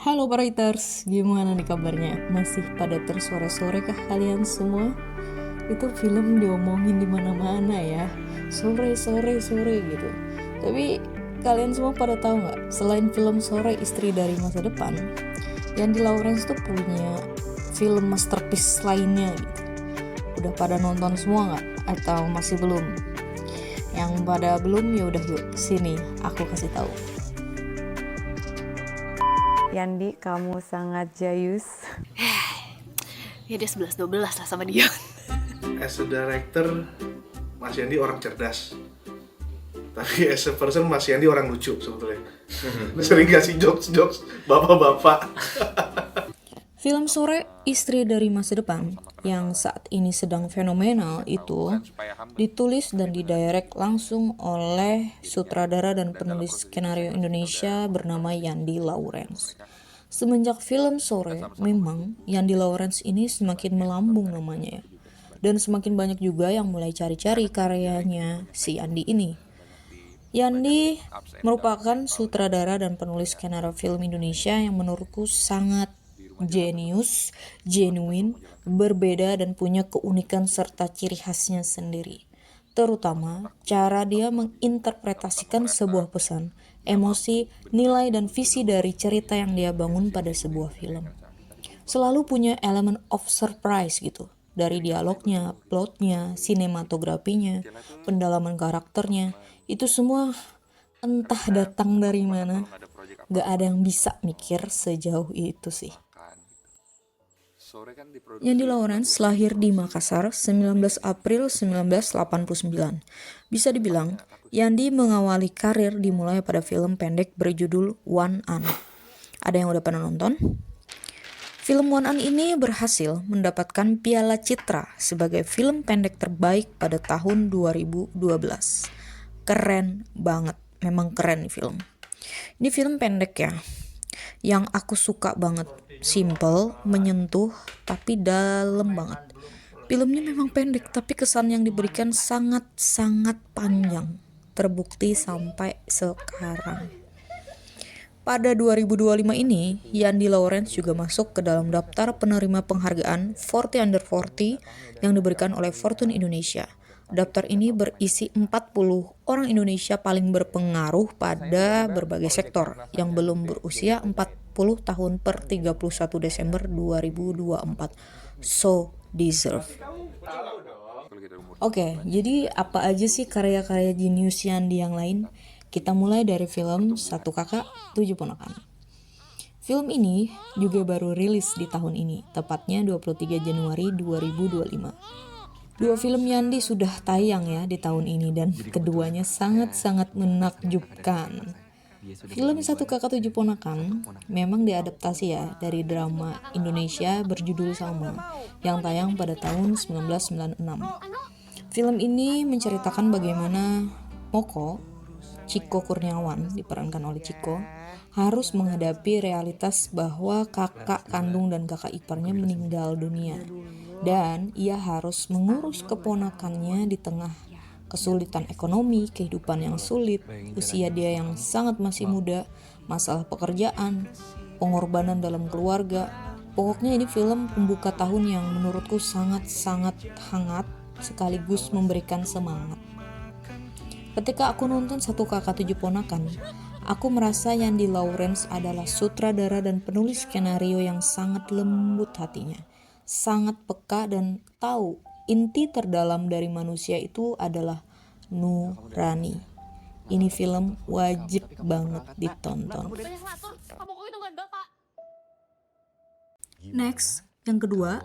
Halo Pariters, gimana nih kabarnya? Masih pada tersore-sore kah kalian semua? Itu film diomongin di mana-mana ya, sore gitu. Tapi kalian semua pada tahu nggak? Selain film Sore Istri dari Masa Depan, Yandi Lawrence tuh punya film masterpiece lainnya gitu. Udah pada nonton semua nggak? Atau masih belum? Yang pada belum ya udah yuk sini aku kasih tahu. Yandi, kamu sangat jayus. Ya dia 11-12 lah sama dia. As a director, Mas Yandi orang cerdas. Tapi as a person, Mas Yandi orang lucu sebetulnya. Sering kasih jokes bapak-bapak. Film Sore Istri dari Masa Depan yang saat ini sedang fenomenal itu ditulis dan didirect langsung oleh sutradara dan penulis skenario Indonesia bernama Yandi Lawrence. Semenjak film Sore, memang Yandi Lawrence ini semakin melambung namanya ya. Dan semakin banyak juga yang mulai cari-cari karyanya si Yandi ini. Yandi merupakan sutradara dan penulis skenario film Indonesia yang menurutku sangat jenius, genuine, berbeda dan punya keunikan serta ciri khasnya sendiri. Terutama cara dia menginterpretasikan sebuah pesan, emosi, nilai dan visi dari cerita yang dia bangun pada sebuah film. Selalu punya elemen of surprise gitu. Dari dialognya, plotnya, sinematografinya, pendalaman karakternya, itu semua entah datang dari mana. Gak ada yang bisa mikir sejauh itu sih. Yandi Lawrence lahir di Makassar 19 April 1989. Bisa dibilang, Yandi mengawali karir dimulai pada film pendek berjudul One An. Ada yang udah pernah nonton? Film One An ini berhasil mendapatkan Piala Citra sebagai film pendek terbaik pada tahun 2012. Keren banget, memang keren nih film. Ini film pendek ya, yang aku suka banget. Simple, menyentuh, tapi dalam banget. Filmnya memang pendek, tapi kesan yang diberikan sangat-sangat panjang. Terbukti sampai sekarang. Pada 2025 ini, Yandi Lawrence juga masuk ke dalam daftar penerima penghargaan 40 Under 40 yang diberikan oleh Fortune Indonesia. Daftar ini berisi 40 orang Indonesia paling berpengaruh pada berbagai sektor yang belum berusia 40 tahun per 31 Desember 2024. So deserve. Oke, jadi apa aja sih karya-karya jenius Yandi yang lain? Kita mulai dari film Satu Kakak, Tujuh Ponakan. Film ini juga baru rilis di tahun ini, tepatnya 23 Januari 2025. Dua film Yandi sudah tayang ya di tahun ini dan keduanya sangat-sangat menakjubkan. Film Satu Kakak Tujuh Ponakan memang diadaptasi ya dari drama Indonesia berjudul sama yang tayang pada tahun 1996. Film ini menceritakan bagaimana Moko, Chiko Kurniawan diperankan oleh Chiko, harus menghadapi realitas bahwa kakak kandung dan kakak iparnya meninggal dunia. Dan ia harus mengurus keponakannya di tengah kesulitan ekonomi, kehidupan yang sulit, usia dia yang sangat masih muda, masalah pekerjaan, pengorbanan dalam keluarga. Pokoknya ini film pembuka tahun yang menurutku sangat-sangat hangat sekaligus memberikan semangat. Ketika aku nonton Satu Kakak Tujuh Ponakan, aku merasa Yandi Lawrence adalah sutradara dan penulis skenario yang sangat lembut hatinya, sangat peka dan tahu inti terdalam dari manusia itu adalah nurani. Ini film wajib banget ditonton. Next, yang kedua,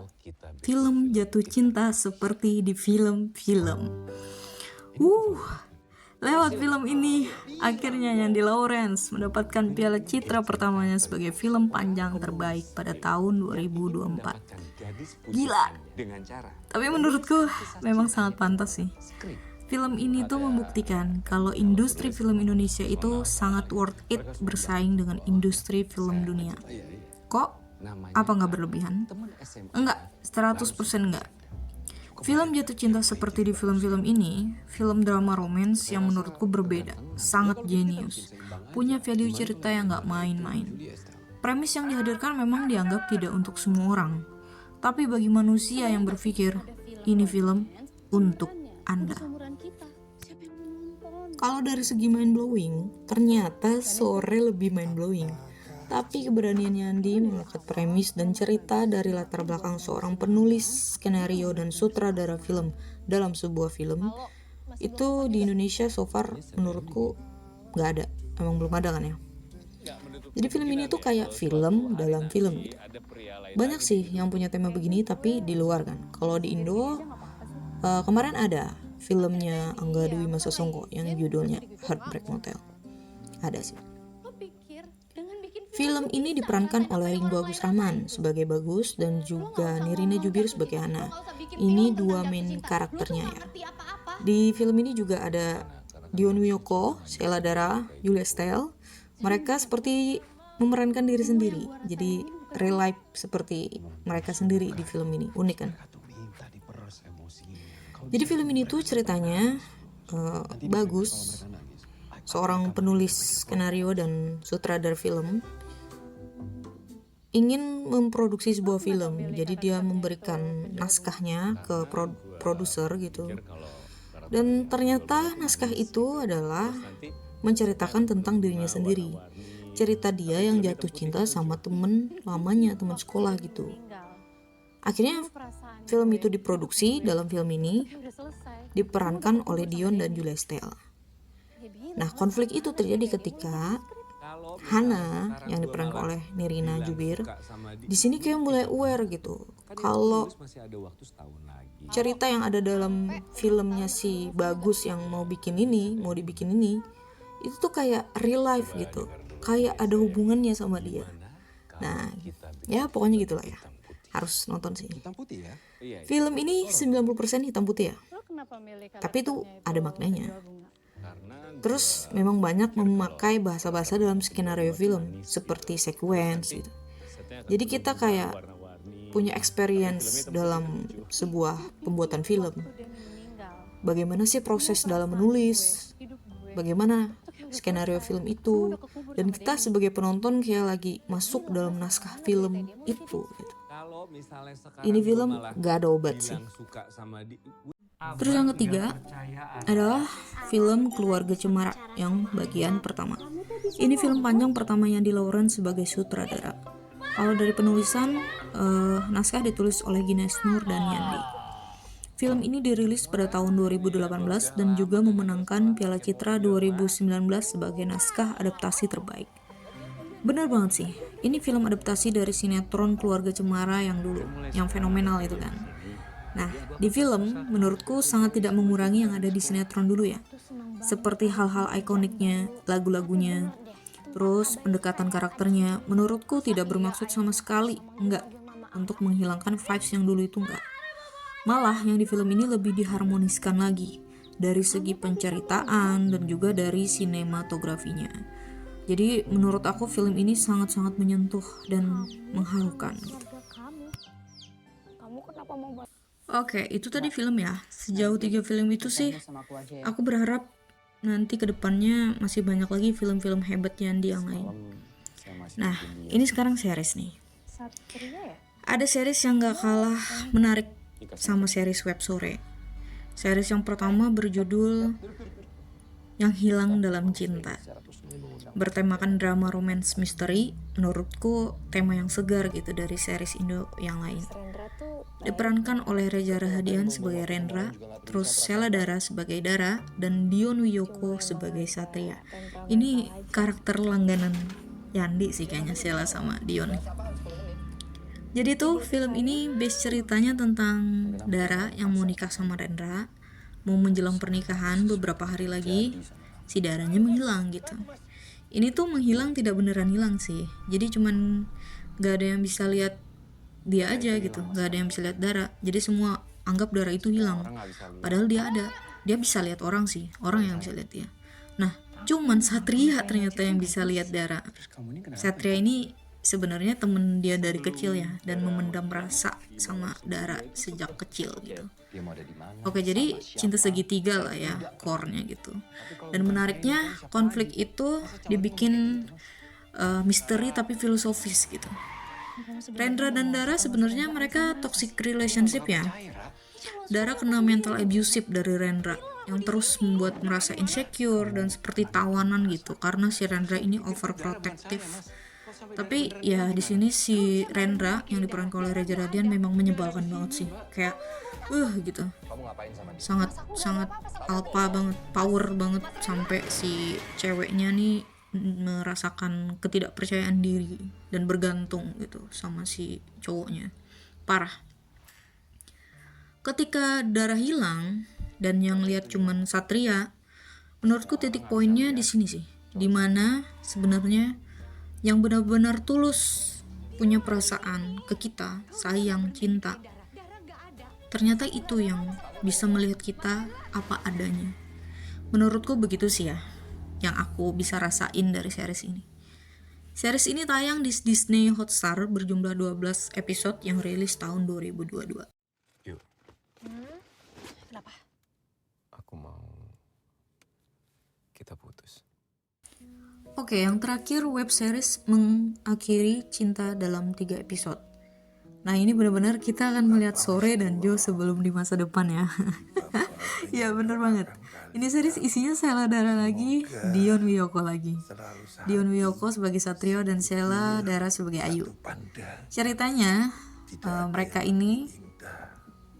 film jatuh cinta seperti di film-film. Lewat film ini, akhirnya Yandi Lawrence mendapatkan Piala Citra pertamanya sebagai film panjang terbaik pada tahun 2024. Gila! Tapi menurutku memang sangat pantas sih. Film ini tuh membuktikan kalau industri film Indonesia itu sangat worth it bersaing dengan industri film dunia. Kok? Apa nggak berlebihan? Enggak, 100% enggak. Film jatuh cinta seperti di film-film ini, film drama romance yang menurutku berbeda, sangat jenius, punya value cerita yang gak main-main. Premis yang dihadirkan memang dianggap tidak untuk semua orang, tapi bagi manusia yang berpikir, ini film untuk Anda. Kalau dari segi mind-blowing, ternyata Sore lebih mind-blowing. Tapi keberanian Yandi mengangkat premis dan cerita dari latar belakang seorang penulis skenario dan sutradara film dalam sebuah film, itu di Indonesia so far menurutku nggak ada. Emang belum ada kan ya? Jadi film ini tuh kayak film dalam film gitu. Banyak sih yang punya tema begini tapi di luar kan. Kalau di Indo, kemarin ada filmnya Angga Dwi Masa Songko yang judulnya Heartbreak Motel. Ada sih. Film ini diperankan oleh Ringgo Agus Rahman sebagai Bagus dan juga Nirina Zubir sebagai Hana. Ini dua main karakternya ya. Di film ini juga ada Dion Wiyoko, Sheila Dara, Julia Stell. Mereka seperti memerankan diri sendiri. Jadi real life seperti mereka sendiri di film ini. Unik kan? Jadi film ini tuh ceritanya Bagus, seorang penulis skenario dan sutradara film, ingin memproduksi sebuah film. Jadi dia memberikan naskahnya ke produser gitu. Dan ternyata naskah itu adalah menceritakan tentang dirinya sendiri. Cerita dia yang jatuh cinta sama temen lamanya, teman sekolah gitu. Akhirnya film itu diproduksi. Dalam film ini diperankan oleh Dion dan Julia Stell. Nah, konflik itu terjadi ketika Hana yang diperankan oleh Nirina Zubir di sini kayak mulai aware gitu kalau cerita yang ada dalam filmnya si Bagus yang mau dibikin ini itu tuh kayak real life gitu, kayak ada hubungannya sama dia. Nah, ya pokoknya gitulah ya. Harus nonton sih. Film ini 90% hitam putih ya. Tapi itu ada maknanya. Terus memang banyak memakai bahasa-bahasa dalam skenario film seperti sequence gitu. Jadi kita kayak punya experience dalam sebuah pembuatan film. Bagaimana sih proses dalam menulis? Bagaimana skenario film itu? Dan kita sebagai penonton kayak lagi masuk dalam naskah film itu gitu. Ini film gak ada obat sih. Terus yang ketiga adalah film Keluarga Cemara yang bagian pertama. Ini film panjang pertama Yandi Lawrence sebagai sutradara. Kalau dari penulisan, naskah ditulis oleh Gines Nur dan Yandi. Film ini dirilis pada tahun 2018 dan juga memenangkan Piala Citra 2019 sebagai naskah adaptasi terbaik. Benar banget sih, ini film adaptasi dari sinetron Keluarga Cemara yang dulu, yang fenomenal itu kan. Nah, di film menurutku sangat tidak mengurangi yang ada di sinetron dulu ya. Seperti hal-hal ikoniknya, lagu-lagunya, terus pendekatan karakternya, menurutku tidak bermaksud sama sekali, enggak, untuk menghilangkan vibes yang dulu itu enggak. Malah yang di film ini lebih diharmoniskan lagi, dari segi penceritaan dan juga dari sinematografinya. Jadi menurut aku film ini sangat-sangat menyentuh dan mengharukan gitu. Oke, itu tadi film ya. Sejauh 3 film itu sih, aku berharap nanti kedepannya masih banyak lagi film-film hebat Yandi yang lain. Nah, ini sekarang series nih. Ada series yang gak kalah menarik sama series web Sore. Series yang pertama berjudul Yang Hilang Dalam Cinta. Bertemakan drama romance misteri, menurutku tema yang segar gitu dari series Indo yang lain. Diperankan oleh Reza Rahadian sebagai Rendra, terus Sheila Dara sebagai Dara, dan Dion Wiyoko sebagai Satria. Ini karakter langganan Yandi sih kayaknya, Sheila sama Dion. Jadi tuh film ini base ceritanya tentang Dara yang mau nikah sama Rendra, mau menjelang pernikahan beberapa hari lagi, si Daranya menghilang gitu. Ini tuh menghilang tidak beneran hilang sih, jadi cuman gak ada yang bisa lihat dia aja gitu, gak ada yang bisa lihat Dara. Jadi semua anggap Dara itu hilang, padahal dia ada, dia bisa lihat orang sih, orang yang bisa lihat dia. Nah, cuman Satria ternyata yang bisa lihat Dara. Satria ini sebenarnya temen dia dari kecil ya, dan memendam rasa sama Dara sejak kecil gitu. Oke, jadi cinta segitiga lah ya core-nya gitu. Dan menariknya konflik itu dibikin misteri tapi filosofis gitu. Rendra dan Dara sebenarnya mereka toxic relationship ya. Dara kena mental abusive dari Rendra yang terus membuat merasa insecure dan seperti tawanan gitu karena si Rendra ini overprotective. Tapi ya di sini si Rendra yang diperankan oleh Reza Radian memang menyebalkan banget sih. Kayak gitu. Sangat alpha banget, power banget sampai si ceweknya nih merasakan ketidakpercayaan diri dan bergantung gitu sama si cowoknya. Parah. Ketika Dara hilang dan yang lihat cuman Satria, menurutku titik poinnya di sini sih, dimana sebenarnya yang benar-benar tulus punya perasaan ke kita, sayang, cinta, ternyata itu yang bisa melihat kita apa adanya. Menurutku begitu sih ya, yang aku bisa rasain dari series ini. Series ini tayang di Disney Hotstar berjumlah 12 episode yang rilis tahun 2022. Yuk, Kenapa? aku mau kita putus. Oke, yang terakhir web series mengakhiri cinta dalam 3 episode. Nah ini benar-benar kita akan melihat Sore dan Jo sebelum di masa depan ya. Ya bener banget. Ini series isinya Sheila Dara lagi, Dion Wiyoko lagi. Dion Wiyoko sebagai Satrio dan Sheila Dara sebagai Ayu. Ceritanya mereka ini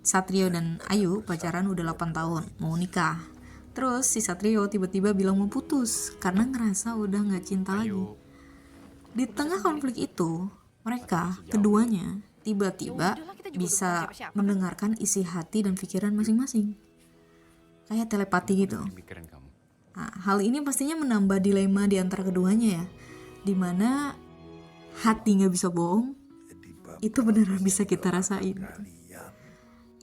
Satrio dan Ayu pacaran udah 8 tahun, mau nikah. Terus si Satrio tiba-tiba bilang mau putus karena ngerasa udah gak cinta lagi. Di tengah konflik itu, mereka keduanya tiba-tiba bisa mendengarkan isi hati dan pikiran masing-masing. Kayak telepati gitu. Pikiran kamu. Nah, hal ini pastinya menambah dilema di antara keduanya ya. Dimana hati gak bisa bohong, itu beneran bisa kita rasain.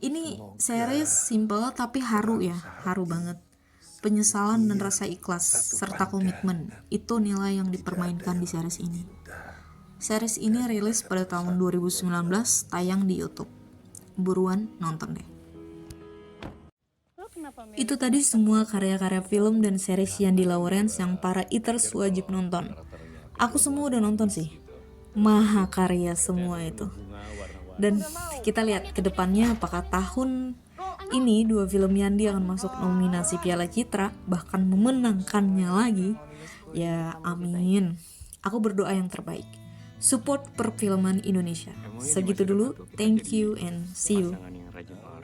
Ini series simple tapi haru ya, haru banget. Penyesalan dan rasa ikhlas serta komitmen itu nilai yang dipermainkan di series ini. Series ini rilis pada tahun 2019, tayang di YouTube. Buruan nonton deh. Itu tadi semua karya-karya film dan series Yandi Lawrence yang para eaters wajib nonton. Aku semua udah nonton sih. Maha karya semua itu. Dan kita lihat ke depannya apakah tahun ini 2 film Yandi akan masuk nominasi Piala Citra, bahkan memenangkannya lagi. Ya amin. Aku berdoa yang terbaik. Support perfilman Indonesia. Segitu dulu. Thank you and see you. Pasangan yang rajin olahraga.